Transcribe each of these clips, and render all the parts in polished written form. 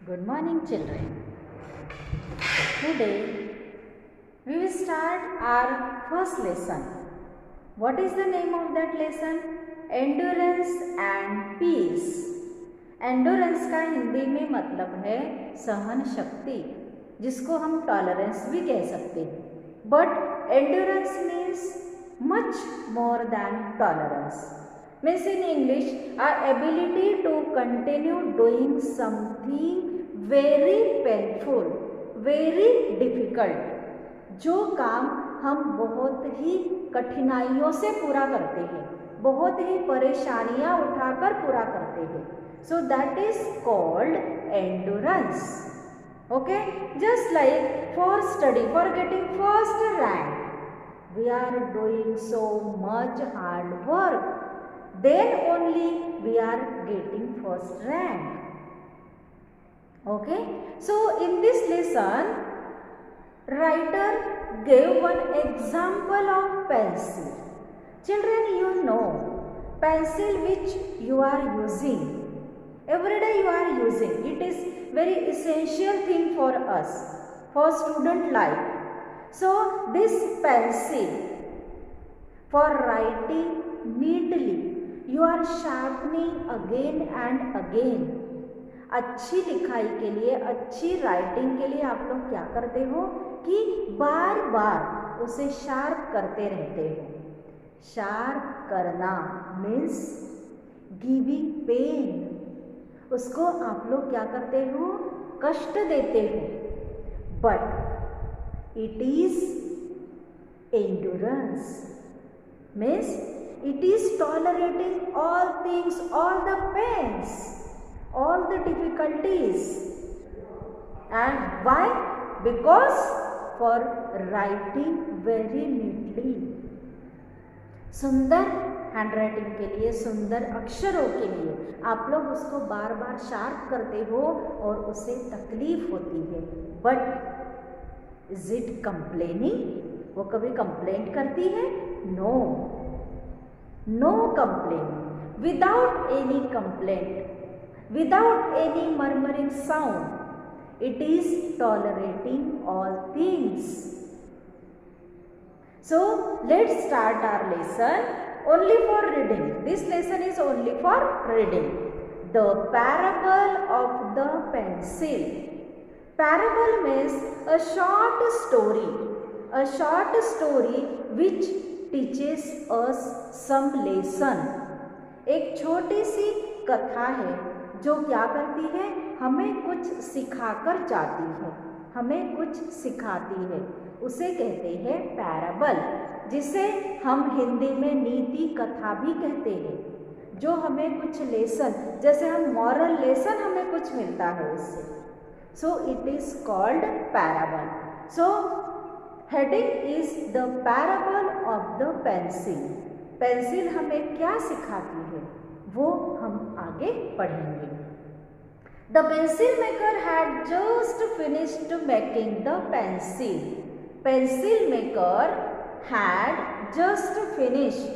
Good morning, children. Today we will start our first lesson. What is the name of that lesson? Endurance and peace. Endurance का हिंदी में मतलब है सहन शक्ति, जिसको हम टॉलरेंस भी कह सकते हैं. But endurance means much more than tolerance. Means in English, our ability to continue doing something very painful, very difficult. जो काम हम बहुत ही कठिनाइयों से पूरा करते हैं, बहुत ही परेशानियां उठाकर पूरा करते हैं. So that is called endurance. Okay, just like for study, for getting first rank, we are doing so much hard work. Then only we are getting first rank. Okay, so in this lesson, writer gave one example of pencil. Children, you know, pencil which you are using, every day you are using, it is very essential thing for us, for student life. So this pencil, for writing neatly, you are sharpening again and again. अच्छी लिखाई के लिए, अच्छी writing के लिए आप लोग क्या करते हो कि बार बार उसे शार्प करते रहते हो. शार्प करना मीन्स गिविंग पेन. उसको आप लोग क्या करते हो? कष्ट देते हो. But it is endurance means it is tolerating all things, all the pains, all the difficulties. And why? Because for writing very neatly. सुंदर हैंडराइटिंग के लिए, सुंदर अक्षरों के लिए आप लोग उसको बार बार शार्प करते हो और उसे तकलीफ होती है. But is it complaining? वो कभी कंप्लेंट करती है? No. No complaint, without any complaint, without any murmuring sound, it is tolerating all things. So let's start our lesson only for reading. This lesson is only for reading. The parable of the pencil. Parable means a short story which teaches us some lesson. एक छोटी सी कथा है जो क्या करती है? हमें कुछ सिखाकर जाती है, हमें कुछ सिखाती है. उसे कहते हैं पैराबल, जिसे हम हिंदी में नीति कथा भी कहते हैं. जो हमें कुछ लेसन, जैसे हम मॉरल लेसन हमें कुछ मिलता है उससे. So it is called parable. So heading is the parable of the pencil. Pencil हमें क्या सिखाती है वो हम आगे पढ़ेंगे. The pencil maker had just finished making the pencil. Pencil maker had just finished,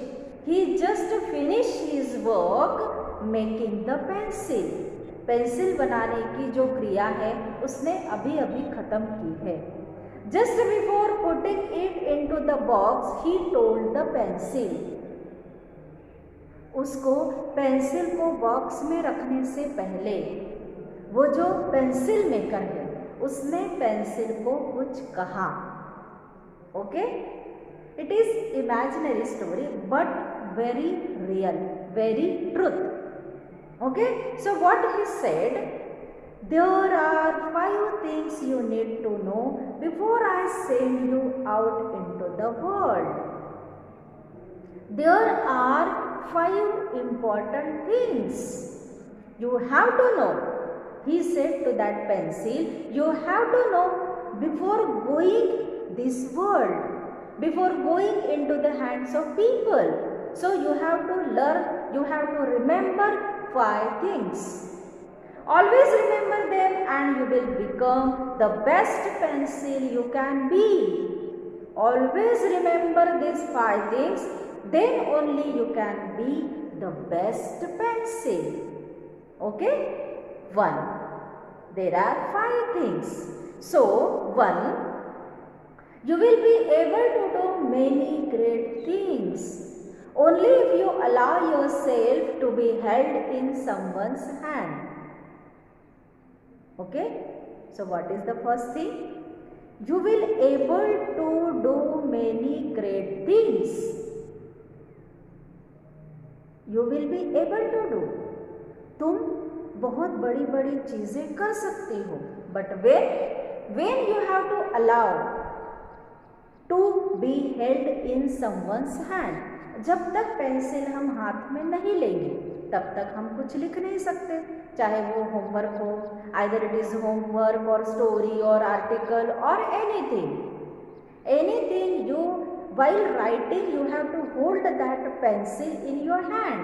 he just finish his work making the pencil. Pencil बनाने की जो क्रिया है उसने अभी अभी खत्म की है. Just before putting it into the box, he told the pencil. उसको पेंसिल को बॉक्स में रखने से पहले वो जो पेंसिल मेकर है उसने पेंसिल को कुछ कहा. Okay, it is imaginary story but very real, very truth. Okay, so what he said? There are 5 things you need to know before I send you out into the world. There are 5 important things you have to know. He said to that pencil, you have to know before going this world, before going into the hands of people. So you have to learn, you have to remember 5 things. Always remember them and you will become the best pencil you can be. Always remember these 5 things, then only you can be the best pencil. Okay? 1. There are 5 things. So 1, you will be able to do many great things only if you allow yourself to be held in someone's hand. Okay? So what is the first thing? You will able to do many great things. You will be able to do. तुम बहुत बड़ी बड़ी चीजें कर सकती हो, but when you have to allow to be held in someone's hand, जब तक पेंसिल हम हाथ में नहीं लेंगे तब तक हम कुछ लिख नहीं सकते, चाहे वो होमवर्क हो, आइदर इट इज होमवर्क और स्टोरी और आर्टिकल और anything you while writing you have to hold that pencil in your hand.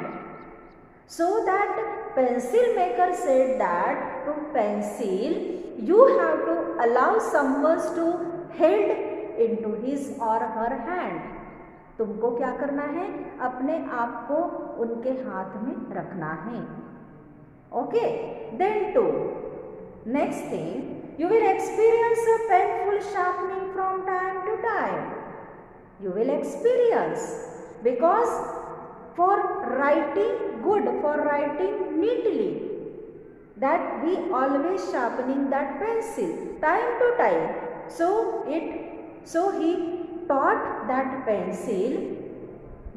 So that pencil maker said that to pencil you have to allow someone to held into his or her hand. तुमको क्या करना है? अपने आप को उनके हाथ में रखना है. Okay? Then 2. Next thing, you will experience a painful sharpening from time to time. You will experience, because for writing good, for writing neatly, that we always sharpening that pencil time to time. So he taught that pencil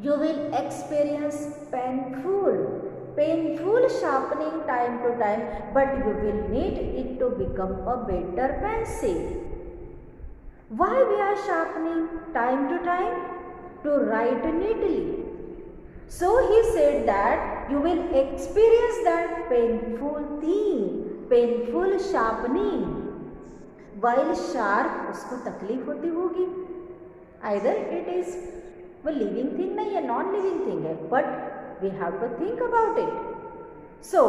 you will experience painful sharpening time to time, but you will need it to become a better pencil. Why we are sharpening time to time? To write neatly. So he said that you will experience that painful thing, painful sharpening. While sharp, उसको तकलीफ होती होगी. Either it is a living thing नहीं है, non living thing है, but we have to think about it. So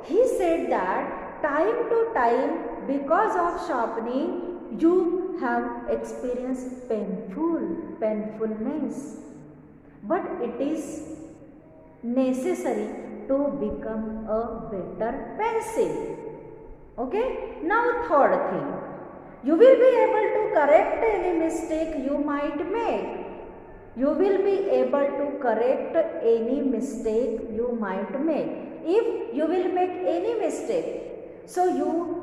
he said that time to time, because of sharpening, you have experienced painfulness, but it is necessary to become a better pencil. Okay? Now third thing, you will be able to correct any mistake you might make. You will be able to correct any mistake you might make. If you will make any mistake, so you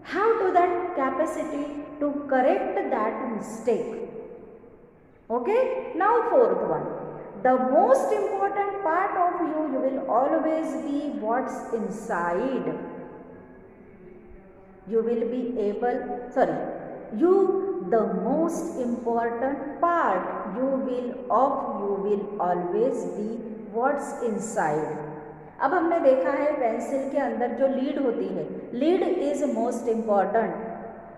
have to that capacity to correct that mistake. Okay? Now fourth one, the most important part of you will always be what's inside. You will be able, the most important part you will always be what's inside. अब हमने देखा है pencil के अंदर जो lead होती है, lead is most important.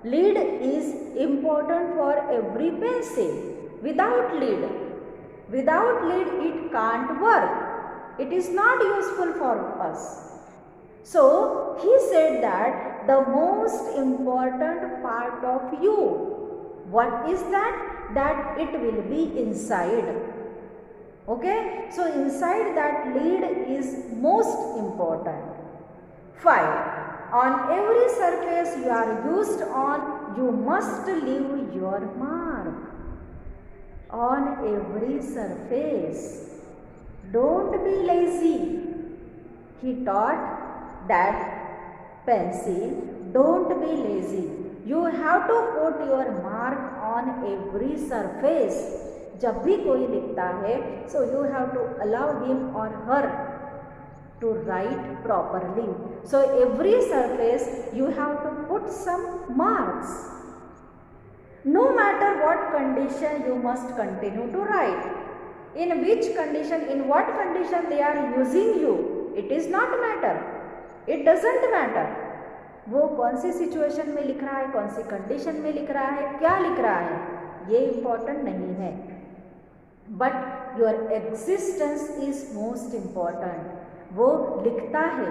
Lead is important for every pencil. Without lead it can't work. It is not useful for us. So he said that the most important part of you, what is that? That it will be inside. Okay? So inside that lead is most important. 5. On every surface you are used on, you must leave your mark. On every surface. Don't be lazy. He taught that pencil, don't be lazy. You have to put your mark on every surface. जब भी कोई लिखता है, so you have to allow him or her to write properly. So every surface you have to put some marks. No matter what condition, you must continue to write. In which condition, in what condition they are using you, it is not matter. It doesn't matter. वो कौन सी situation में लिख रहा है, कौन सी condition में लिख रहा है, क्या लिख रहा है, ये इम्पोर्टेंट नहीं है. But your existence is most important. वो लिखता है,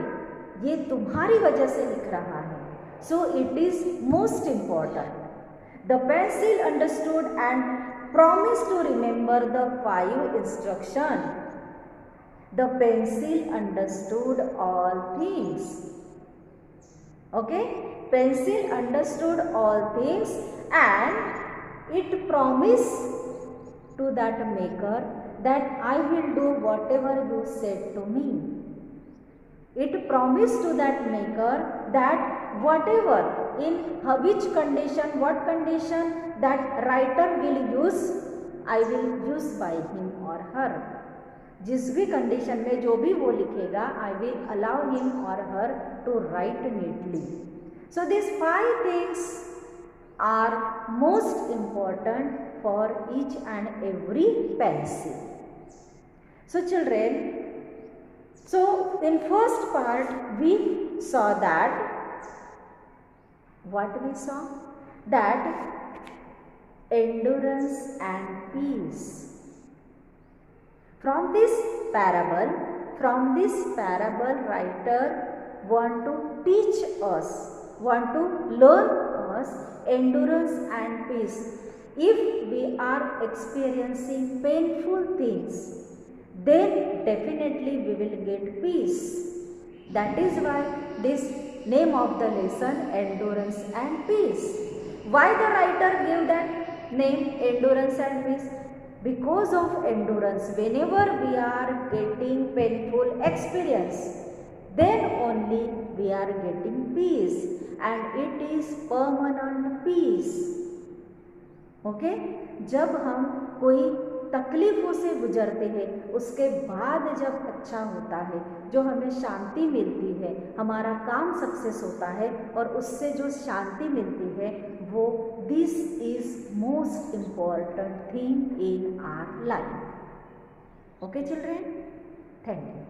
ये तुम्हारी वजह से लिख रहा है. So it is most important. The pencil understood and promised to remember the 5 instructions. The pencil understood all things. Okay, pencil understood all things and it promised to that maker that I will do whatever you said to me. It promised to that maker that whatever in which condition, what condition that writer will use, I will use by him or her. जिस भी condition में जो भी वो लिखेगा, I will allow him or her to write neatly. So this 5 things are most important for each and every pencil. So children, so in first part we saw that, what we saw, that endurance and peace. From this parable writer want to teach us, want to learn us endurance and peace. If we are experiencing painful things, then definitely we will get peace. That is why this name of the lesson, endurance and peace. Why the writer gave that name, endurance and peace? Because of endurance, whenever we are getting painful experience, then only we are getting peace, and it is permanent peace. Okay? जब हम कोई तकलीफ़ों से गुजरते हैं, उसके बाद जब अच्छा होता है, जो हमें शांति मिलती है, हमारा काम सक्सेस होता है और उससे जो शांति मिलती है, वो this is most important thing in our life. Okay children, thank you.